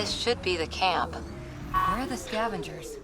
This should be the camp. Where are the scavengers?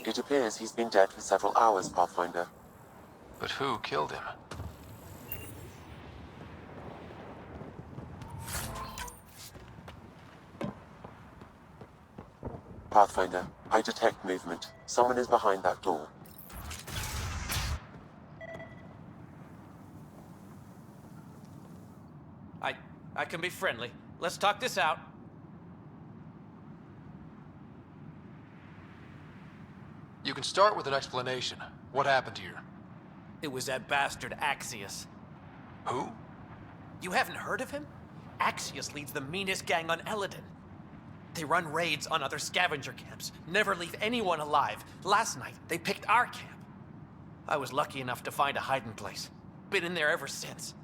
It appears he's been dead for several hours, Pathfinder. But who killed him? Pathfinder, I detect movement. Someone is behind that door. I can be friendly. Let's talk this out. You can start with an explanation. What happened here? It was that bastard Axius. Who? You haven't heard of him? Axius leads the meanest gang on Eladin. They run raids on other scavenger camps, never leave anyone alive. Last night, they picked our camp. I was lucky enough to find a hiding place. Been in there ever since.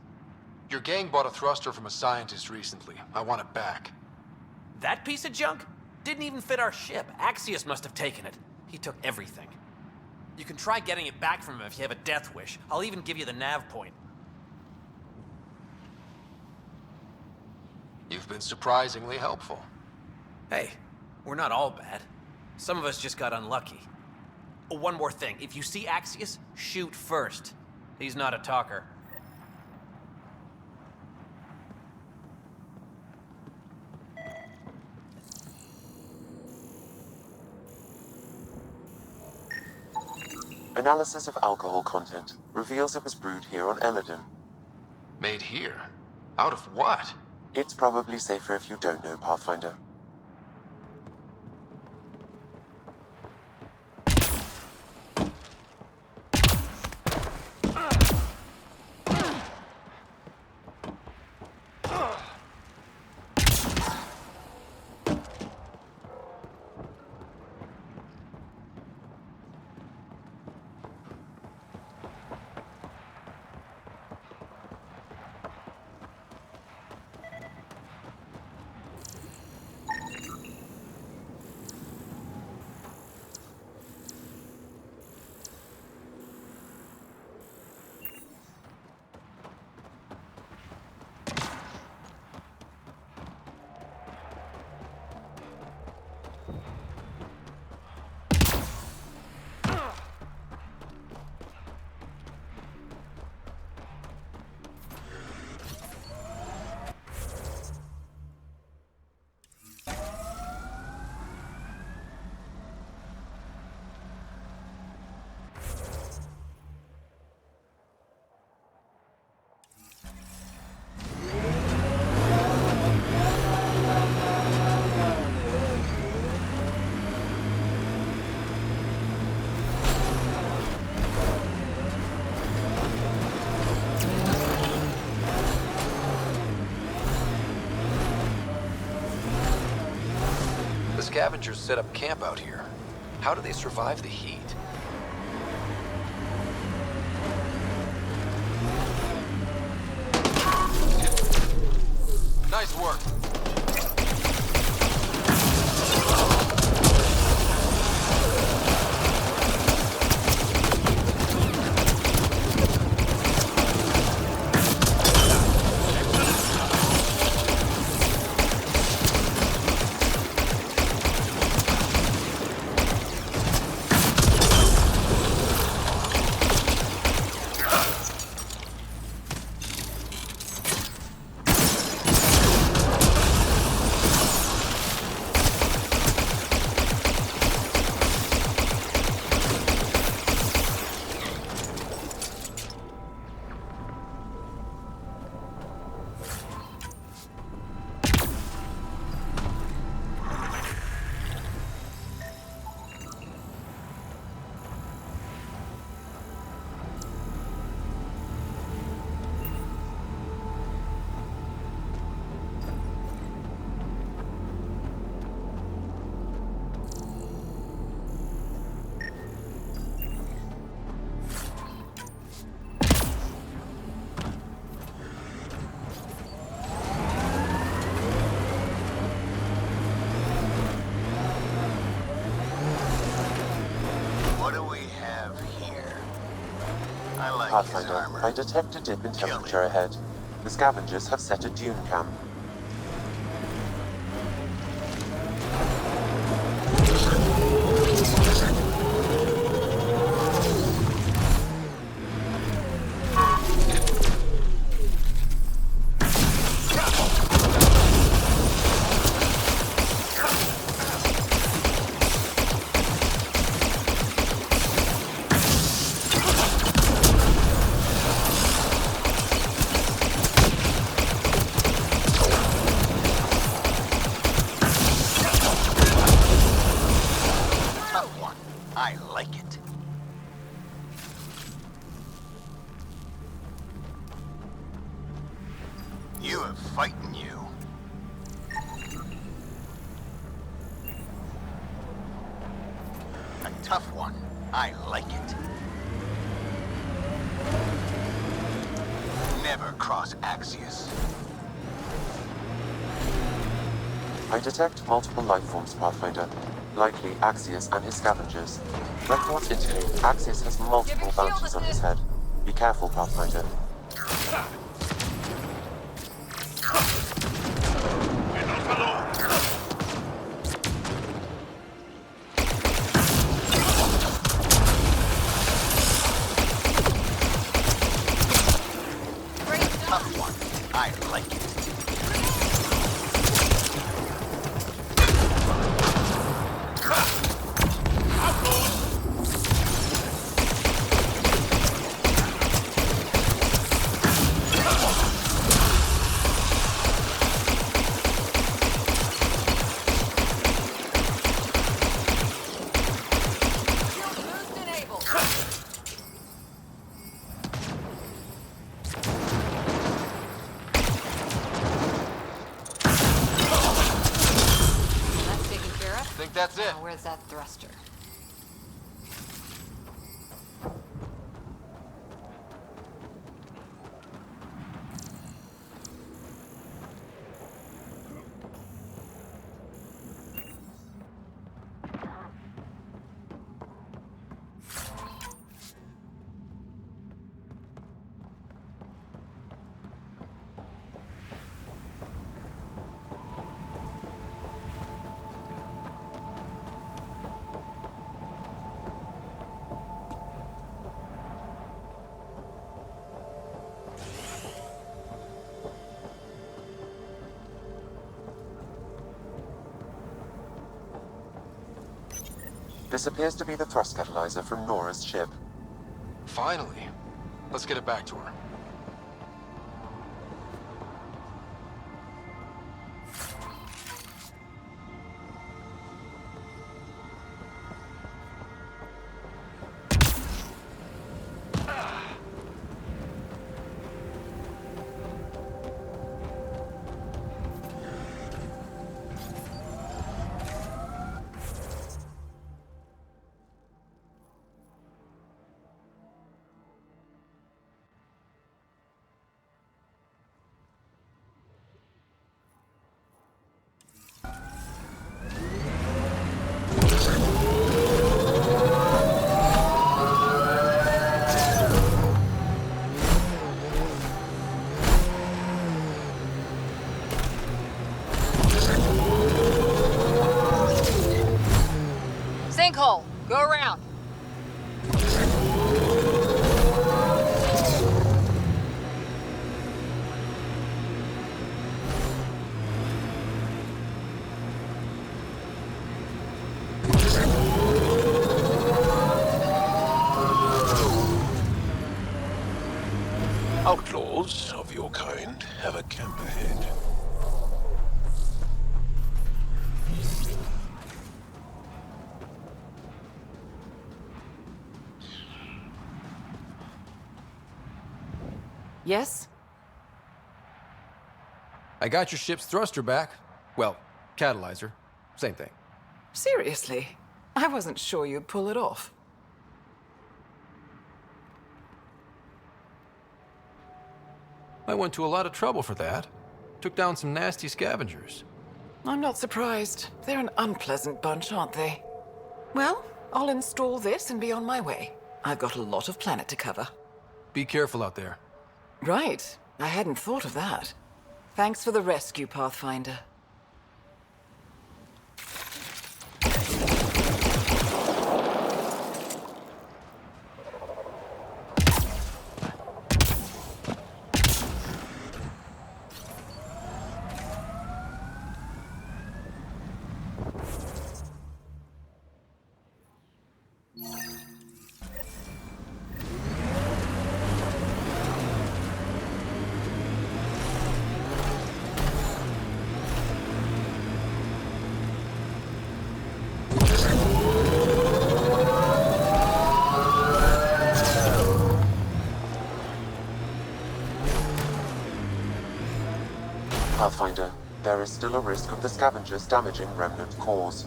Your gang bought a thruster from a scientist recently. I want it back. That piece of junk? Didn't even fit our ship. Axius must have taken it. He took everything. You can try getting it back from him if you have a death wish. I'll even give you the nav point. You've been surprisingly helpful. Hey, we're not all bad. Some of us just got unlucky. Oh, one more thing. If you see Axius, shoot first. He's not a talker. Analysis of alcohol content reveals it was brewed here on Eladin. Made here? Out of what? It's probably safer if you don't know, Pathfinder. Scavengers set up camp out here. How do they survive the heat? Nice work. What do we have here? I like his Pathfinder, armor. I detect a dip in temperature ahead. The scavengers have set a dune camp. I like it. You have fighting you. A tough one. I like it. Never cross Axios. I detect multiple life forms, Pathfinder. Likely Axios and his scavengers. Records indicate Axios has multiple bounties on his head. Be careful, Pathfinder. Tough one. I like it. That's taken care of. Think that's it? Now where's that thruster? This appears to be the thrust catalyzer from Nora's ship. Finally. Let's get it back to her. Sinkhole! Go around! Outlaws of your kind have a camp ahead. Yes? I got your ship's thruster back. Well, catalyzer. Same thing. Seriously? I wasn't sure you'd pull it off. I went to a lot of trouble for that. Took down some nasty scavengers. I'm not surprised. They're an unpleasant bunch, aren't they? Well, I'll install this and be on my way. I've got a lot of planet to cover. Be careful out there. Right. I hadn't thought of that. Thanks for the rescue, Pathfinder. Pathfinder, there is still a risk of the scavengers damaging remnant cores.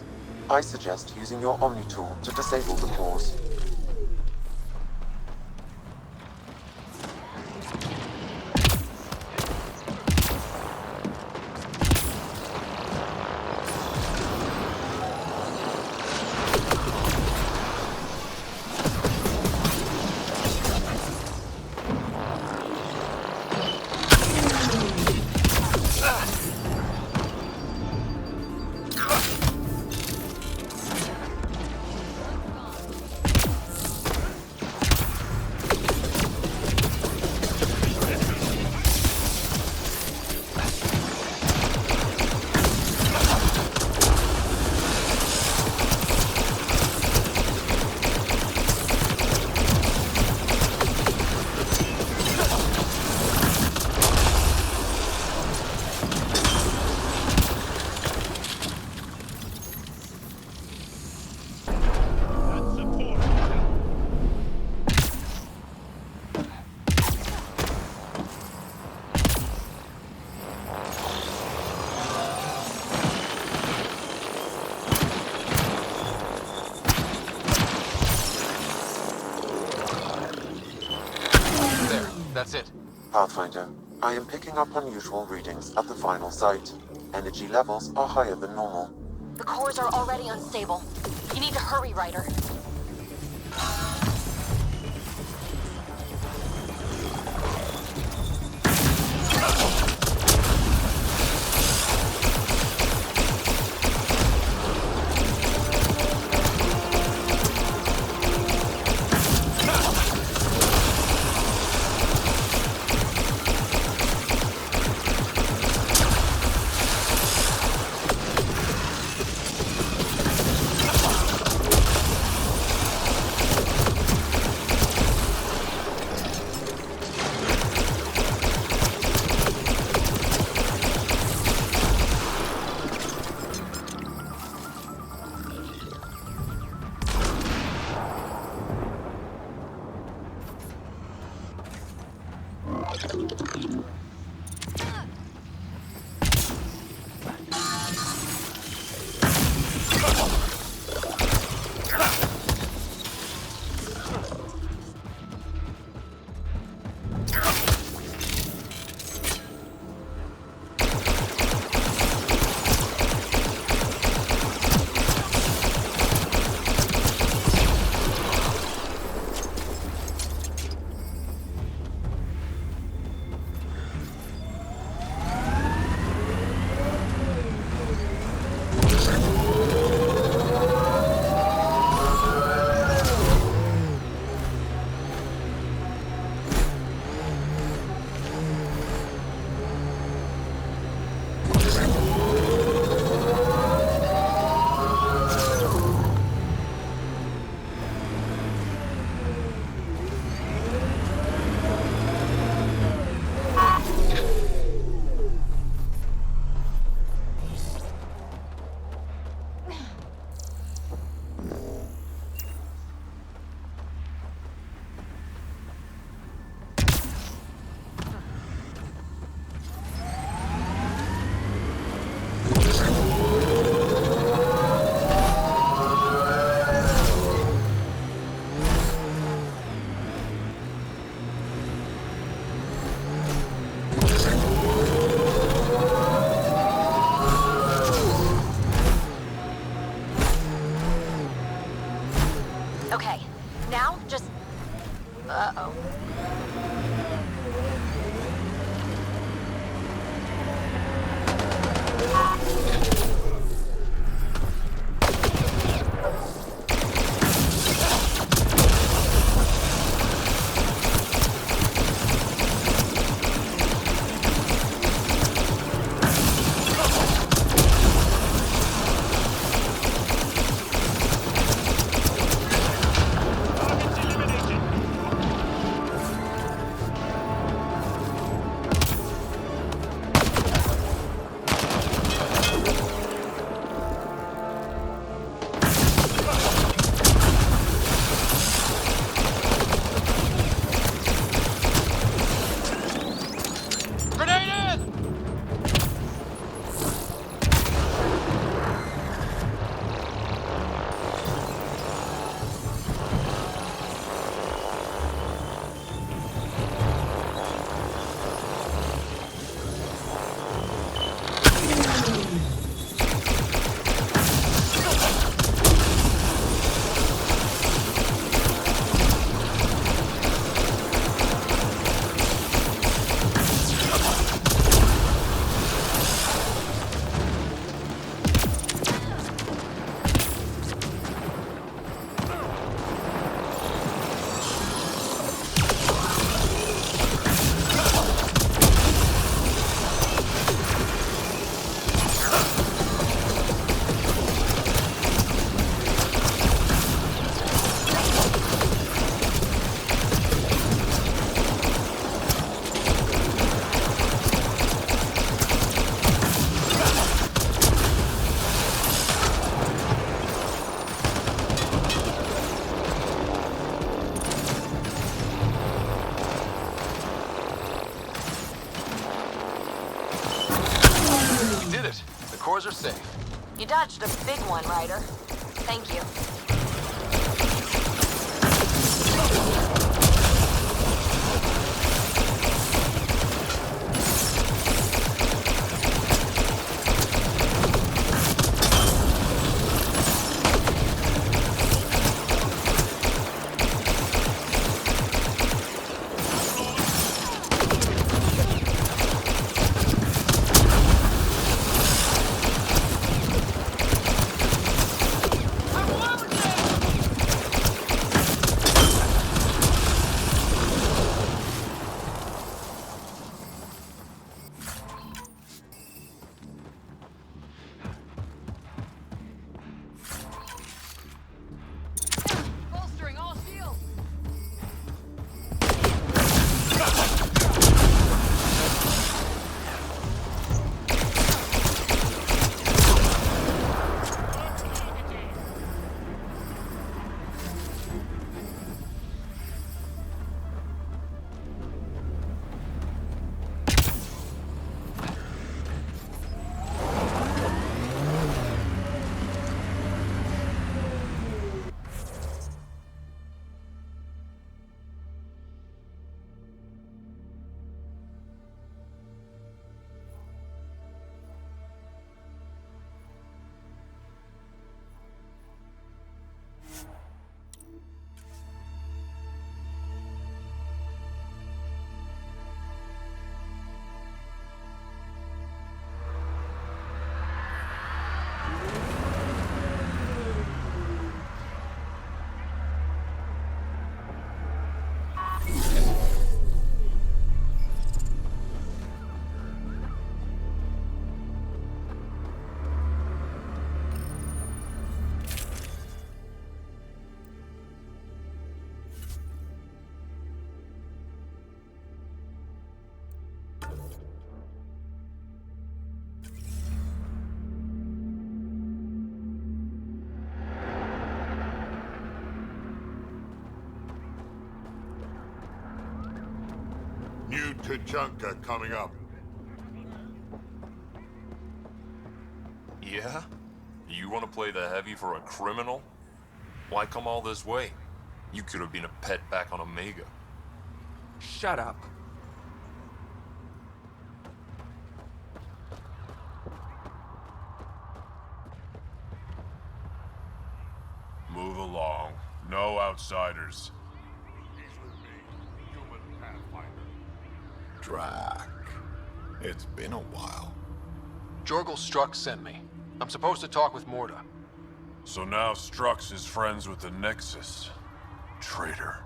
I suggest using your Omni tool to disable the cores. That's it. Pathfinder, I am picking up unusual readings at the final site. Energy levels are higher than normal. The cores are already unstable. You need to hurry, Ryder. Okay, now just... Uh-oh. Cores are safe. You dodged a big one, Ryder. Thank you. Bolstering all shields. New Tachanka coming up. Yeah? You want to play the heavy for a criminal? Why come all this way? You could have been a pet back on Omega. Shut up. Move along. No no outsiders. He's with me, human pathfinder. Drac. It's been a while. Jorgel Strux sent me. I'm supposed to talk with Morda. So now Strux is friends with the Nexus. Traitor.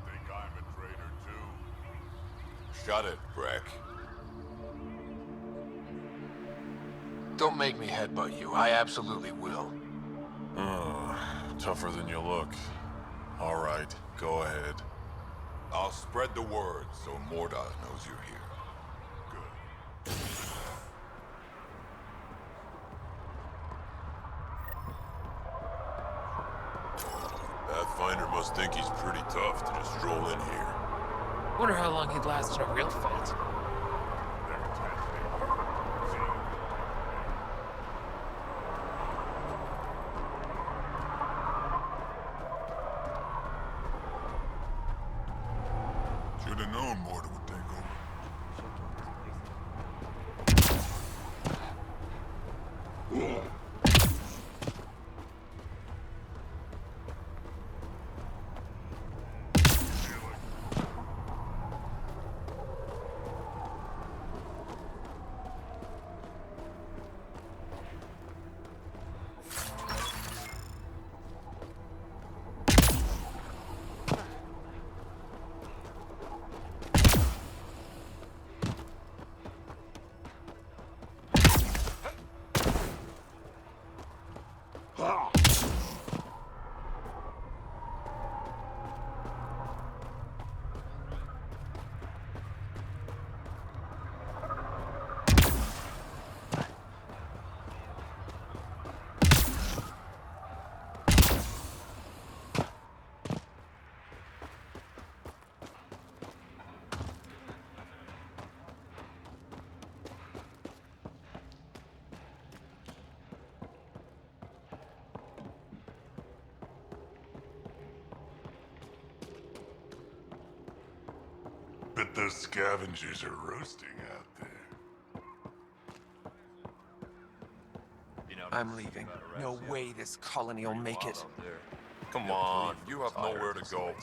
Think I'm a traitor too? Shut it, Breck. Don't make me headbutt you. I absolutely will. Tougher than you look. All right, go ahead. I'll spread the word so Morda knows you're here. Good. Pathfinder must think he's pretty tough to just stroll in here. Wonder how long he'd last in a real fight. Should have known Morta would take over. Bet those scavengers are roasting out there. I'm leaving. No way this colony will make it. Come on, you have nowhere to go.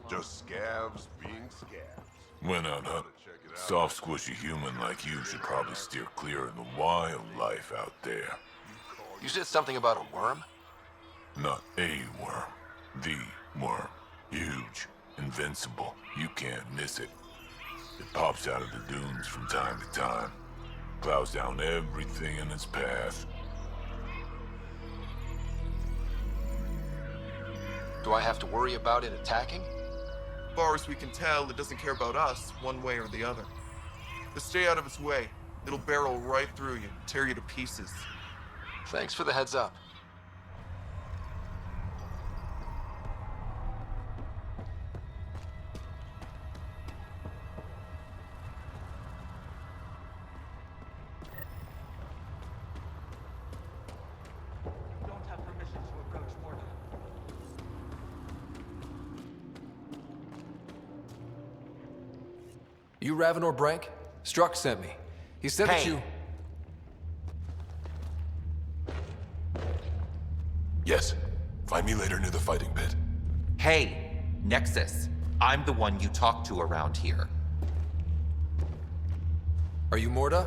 Just scavs being scavs. Went out, huh? Soft, squishy human like you should probably steer clear of the wildlife out there. You said something about a worm? Not a worm. The worm. Huge. Invincible. You can't miss it. It pops out of the dunes from time to time. Plows down everything in its path. Do I have to worry about it attacking? As far as we can tell, it doesn't care about us, one way or the other. Just stay out of its way. It'll barrel right through you, tear you to pieces. Thanks for the heads up. Don't have permission to approach Morda. You Ravenor Brank? Strux sent me. He said that you... Yes. Find me later near the fighting pit. Hey, Nexus. I'm the one you talk to around here. Are you Morda?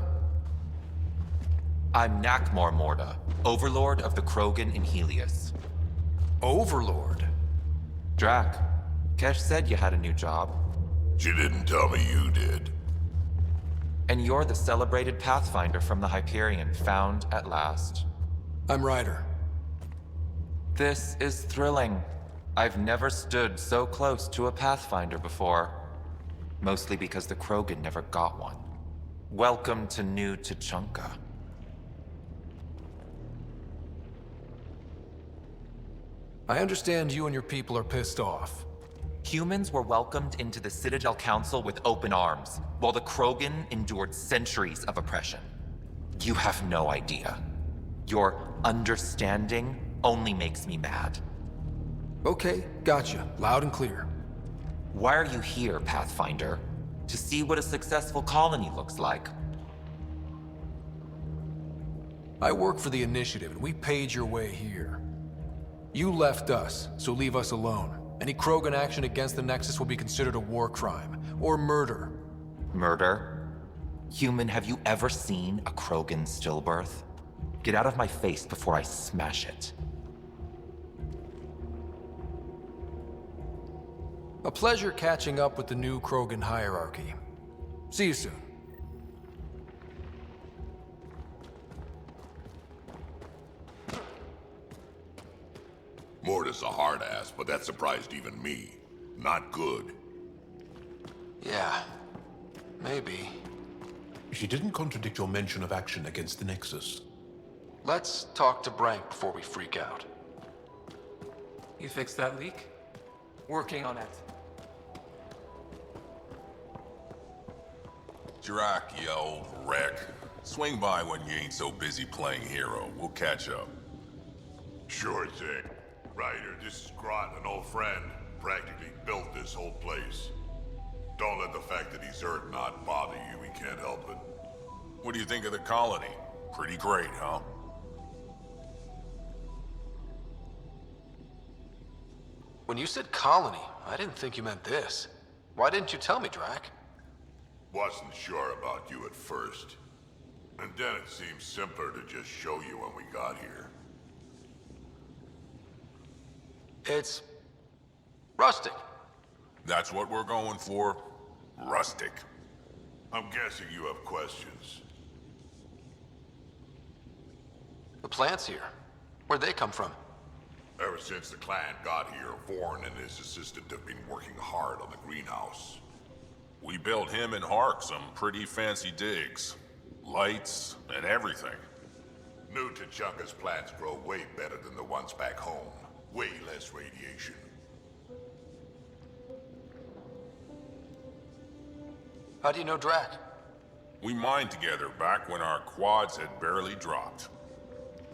I'm Nakmor Morda, Overlord of the Krogan in Helios. Overlord? Drac, Kesh said you had a new job. She didn't tell me you did. And you're the celebrated Pathfinder from the Hyperion, found at last. I'm Ryder. This is thrilling. I've never stood so close to a Pathfinder before. Mostly because the Krogan never got one. Welcome to New Tuchanka. I understand you and your people are pissed off. Humans were welcomed into the Citadel Council with open arms, while the Krogan endured centuries of oppression. You have no idea. Your understanding only makes me mad. Okay, gotcha. Loud and clear. Why are you here, Pathfinder? To see what a successful colony looks like. I work for the Initiative, and we paid your way here. You left us, so leave us alone. Any Krogan action against the Nexus will be considered a war crime, or murder. Murder? Human, have you ever seen a Krogan stillbirth? Get out of my face before I smash it. A pleasure catching up with the new Krogan hierarchy. See you soon. Morta's a hard ass, but that surprised even me. Not good. Yeah, maybe. She didn't contradict your mention of action against the Nexus. Let's talk to Brank before we freak out. You fixed that leak? Working on it. Jirak, you old wreck. Swing by when you ain't so busy playing hero. We'll catch up. Sure thing. Ryder, this is Grot, an old friend. Practically built this whole place. Don't let the fact that he's Earth not bother you. He can't help it. What do you think of the colony? Pretty great, huh? When you said colony, I didn't think you meant this. Why didn't you tell me, Drac? Wasn't sure about you at first. And then it seemed simpler to just show you when we got here. It's rustic. That's what we're going for. Rustic. I'm guessing you have questions. The plants here. Where'd they come from? Ever since the clan got here, Vorn and his assistant have been working hard on the greenhouse. We built him and Hark some pretty fancy digs. Lights and everything. New Tachanka's plants grow way better than the ones back home. Way less radiation. How do you know Drac? We mined together back when our quads had barely dropped.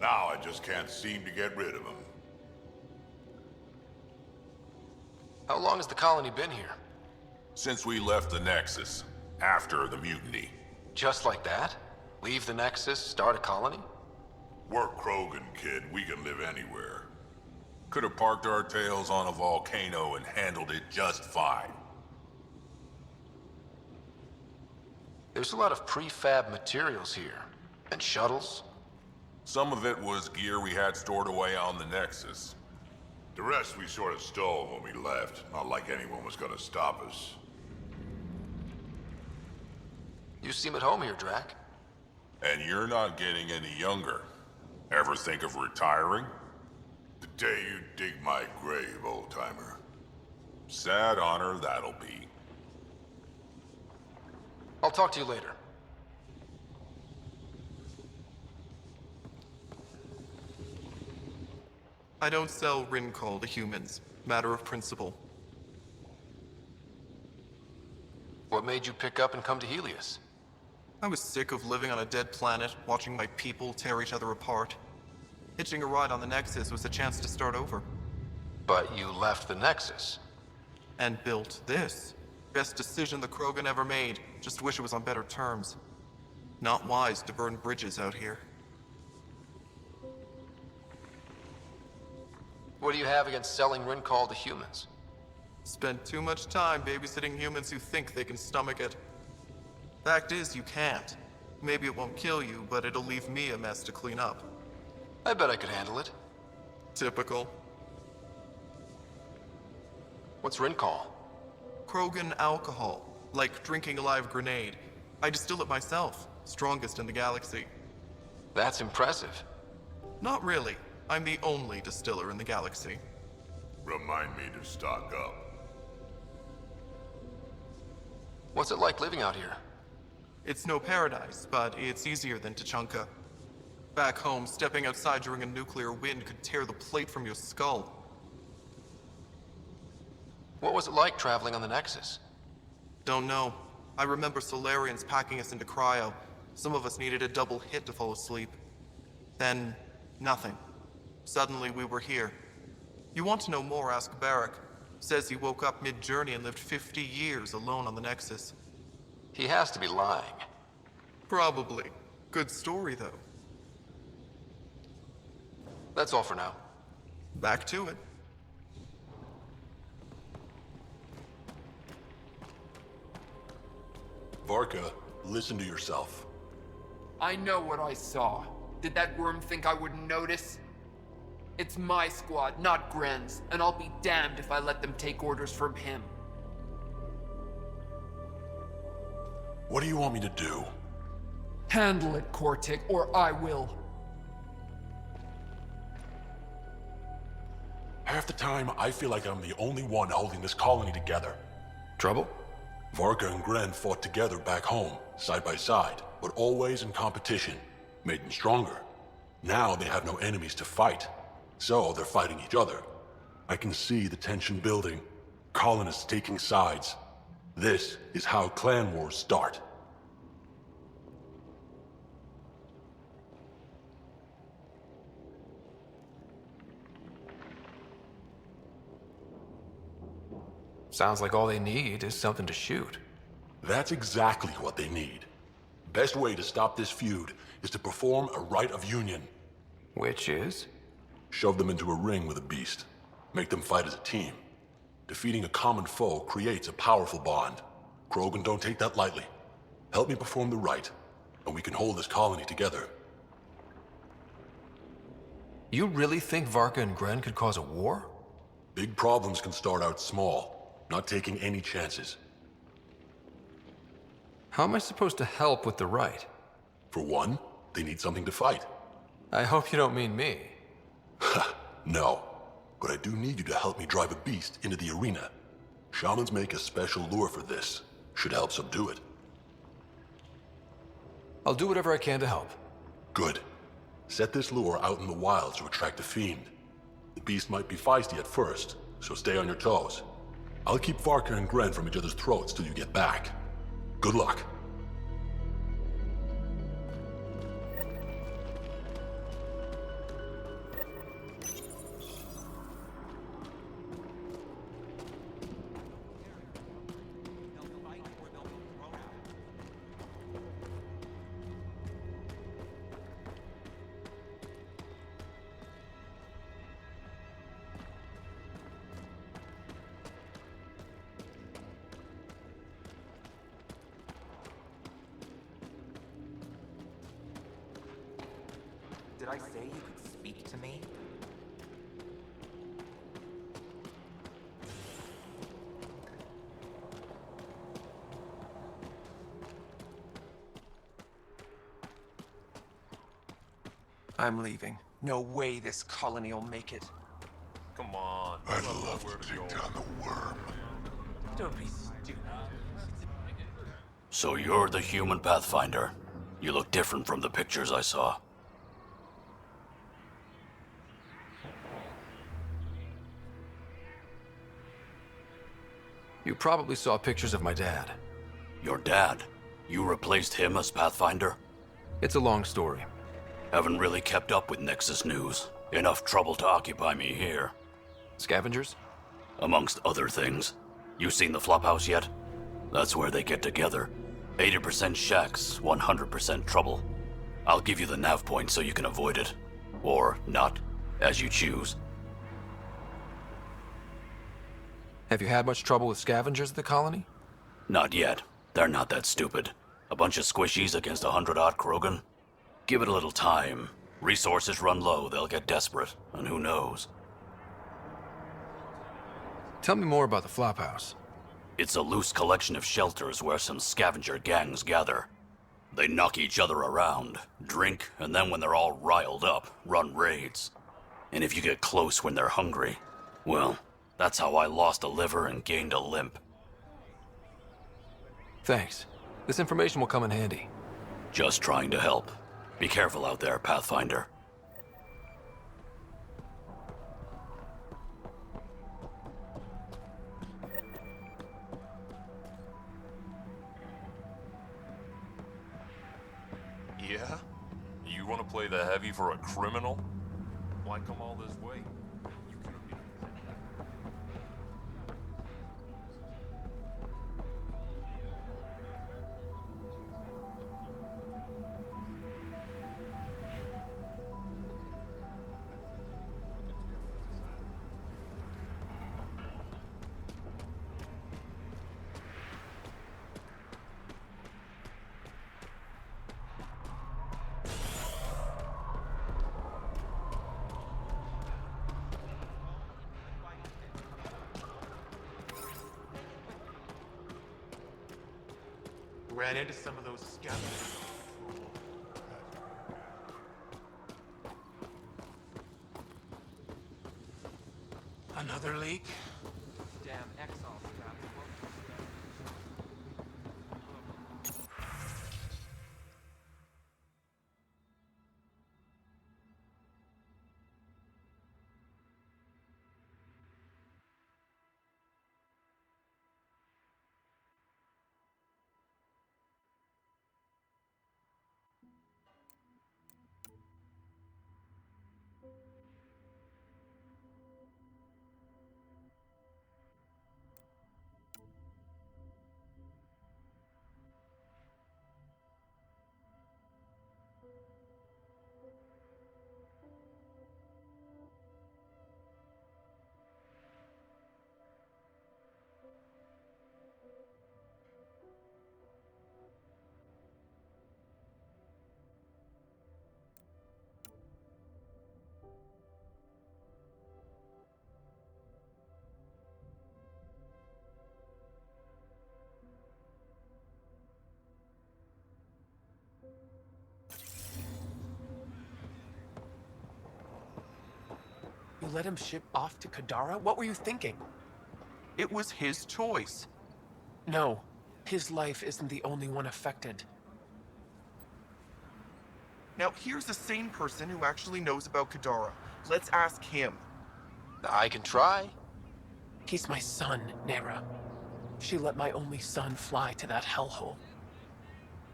Now I just can't seem to get rid of him. How long has the colony been here? Since we left the Nexus, after the mutiny. Just like that? Leave the Nexus, start a colony? We're Krogan, kid. We can live anywhere. Could have parked our tails on a volcano and handled it just fine. There's a lot of prefab materials here. And shuttles. Some of it was gear we had stored away on the Nexus. The rest we sort of stole when we left. Not like anyone was gonna stop us. You seem at home here, Drac. And you're not getting any younger. Ever think of retiring? The day you dig my grave, old-timer. Sad honor that'll be. I'll talk to you later. I don't sell Rincall to humans. Matter of principle. What made you pick up and come to Helios? I was sick of living on a dead planet, watching my people tear each other apart. Hitching a ride on the Nexus was a chance to start over. But you left the Nexus. And built this. Best decision the Krogan ever made. Just wish it was on better terms. Not wise to burn bridges out here. What do you have against selling Rincall to humans? Spend too much time babysitting humans who think they can stomach it. Fact is, you can't. Maybe it won't kill you, but it'll leave me a mess to clean up. I bet I could handle it. Typical. What's Rincall? Krogan alcohol. Like drinking a live grenade. I distill it myself. Strongest in the galaxy. That's impressive. Not really. I'm the only distiller in the galaxy. Remind me to stock up. What's it like living out here? It's no paradise, but it's easier than Tachanka. Back home, stepping outside during a nuclear wind could tear the plate from your skull. What was it like traveling on the Nexus? Don't know. I remember Solarians packing us into cryo. Some of us needed a double hit to fall asleep. Then, nothing. Suddenly we were here. You want to know more, ask Barrack. Says he woke up mid-journey and lived 50 years alone on the Nexus. He has to be lying. Probably. Good story, though. That's all for now. Back to it. Varka, listen to yourself. I know what I saw. Did that worm think I wouldn't notice? It's my squad, not Gren's, and I'll be damned if I let them take orders from him. What do you want me to do? Handle it, Kortik, or I will. Half the time, I feel like I'm the only one holding this colony together. Trouble? Varka and Gren fought together back home, side by side, but always in competition. Made them stronger. Now they have no enemies to fight, so they're fighting each other. I can see the tension building, colonists taking sides. This is how clan wars start. Sounds like all they need is something to shoot. That's exactly what they need. Best way to stop this feud is to perform a rite of union. Which is? Shove them into a ring with a beast. Make them fight as a team. Defeating a common foe creates a powerful bond. Krogan don't take that lightly. Help me perform the rite, and we can hold this colony together. You really think Varka and Gren could cause a war? Big problems can start out small, not taking any chances. How am I supposed to help with the rite? For one, they need something to fight. I hope you don't mean me. No, but I do need you to help me drive a beast into the arena. Shamans make a special lure for this. Should help subdue it. I'll do whatever I can to help. Good. Set this lure out in the wilds to attract the fiend. The beast might be feisty at first, so stay on your toes. I'll keep Varka and Gren from each other's throats till you get back. Good luck. Did I say you could speak to me? I'm leaving. No way this colony will make it. Come on. I'd love to take down the worm. Don't be stupid. So you're the human Pathfinder. You look different from the pictures I saw. You probably saw pictures of my dad. Your dad? You replaced him as Pathfinder? It's a long story. Haven't really kept up with Nexus news. Enough trouble to occupy me here. Scavengers? Amongst other things. You seen the flophouse yet? That's where they get together. 80% shacks, 100% trouble. I'll give you the nav point so you can avoid it. Or not, as you choose. Have you had much trouble with scavengers at the colony? Not yet. They're not that stupid. A bunch of squishies against 100-odd Krogan? Give it a little time. Resources run low, they'll get desperate, and who knows? Tell me more about the flophouse. It's a loose collection of shelters where some scavenger gangs gather. They knock each other around, drink, and then when they're all riled up, run raids. And if you get close when they're hungry, well, that's how I lost a liver and gained a limp. Thanks. This information will come in handy. Just trying to help. Be careful out there, Pathfinder. Yeah? You want to play the heavy for a criminal? Why come all this way? You could have been... Ran into some of those scavengers. Another leak? Damn exile scraps. You let him ship off to Kadara? What were you thinking? It was his choice. No, his life isn't the only one affected. Now, here's a sane person who actually knows about Kadara. Let's ask him. I can try. He's my son, Nera. She let my only son fly to that hellhole.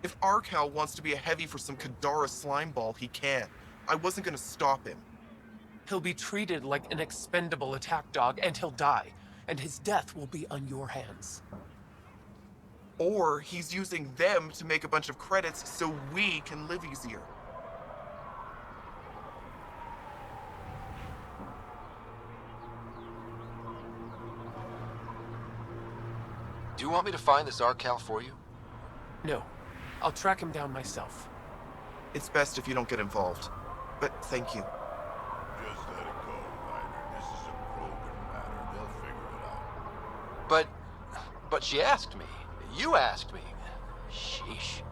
If Arcal wants to be a heavy for some Kadara slimeball, he can. I wasn't gonna stop him. He'll be treated like an expendable attack dog, and he'll die. And his death will be on your hands. Or he's using them to make a bunch of credits so we can live easier. Do you want me to find this Arcal for you? No. I'll track him down myself. It's best if you don't get involved. But thank you. Just let it go, Ryder. This is a Krogan matter. They'll figure it out. But she asked me. You asked me. Sheesh.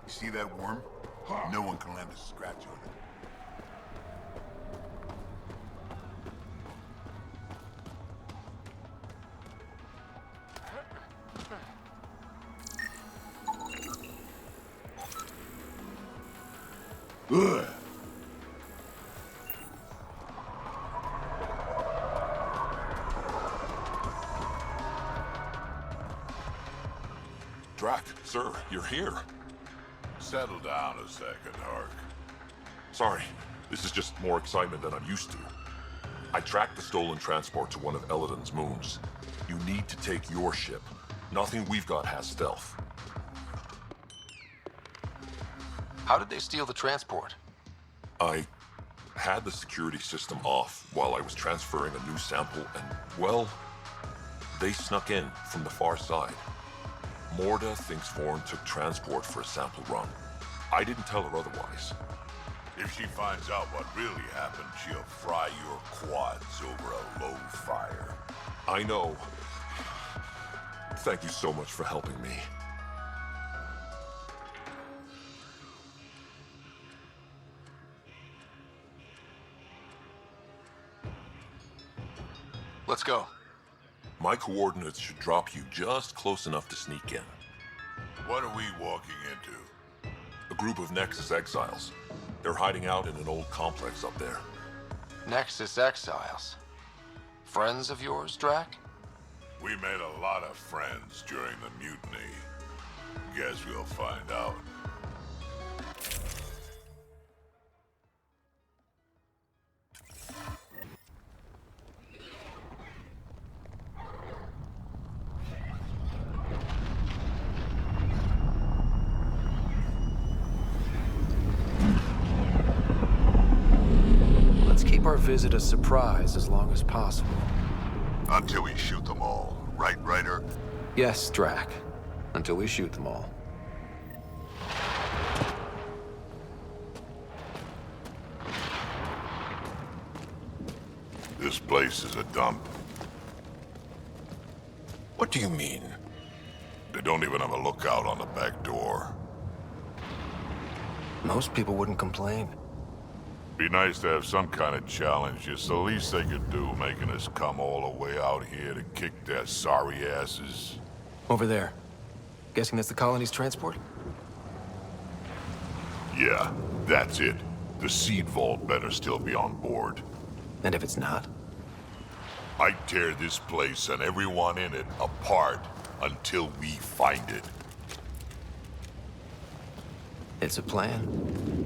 See that worm? No one can land a scratch on it. Ugh. Drac, sir, you're here. Settle down a second, Hark. Sorry, this is just more excitement than I'm used to. I tracked the stolen transport to one of Elodin's moons. You need to take your ship. Nothing we've got has stealth. How did they steal the transport? I had the security system off while I was transferring a new sample and, well, they snuck in from the far side. Morda thinks Vorn took transport for a sample run. I didn't tell her otherwise. If she finds out what really happened, she'll fry your quads over a low fire. I know. Thank you so much for helping me. Let's go. My coordinates should drop you just close enough to sneak in. What are we walking into? A group of Nexus exiles. They're hiding out in an old complex up there. Nexus exiles. Friends of yours, Drac? We made a lot of friends during the mutiny. Guess we'll find out. our visit a surprise as long as possible. Until we shoot them all. Right, Ryder? Yes, Drac. Until we shoot them all. This place is a dump. What do you mean? They don't even have a lookout on the back door. Most people wouldn't complain. Be nice to have some kind of challenge. It's the least they could do, making us come all the way out here to kick their sorry asses. Over there. Guessing that's the colony's transport? Yeah, that's it. The seed vault better still be on board. And if it's not? I tear this place and everyone in it apart until we find it. It's a plan.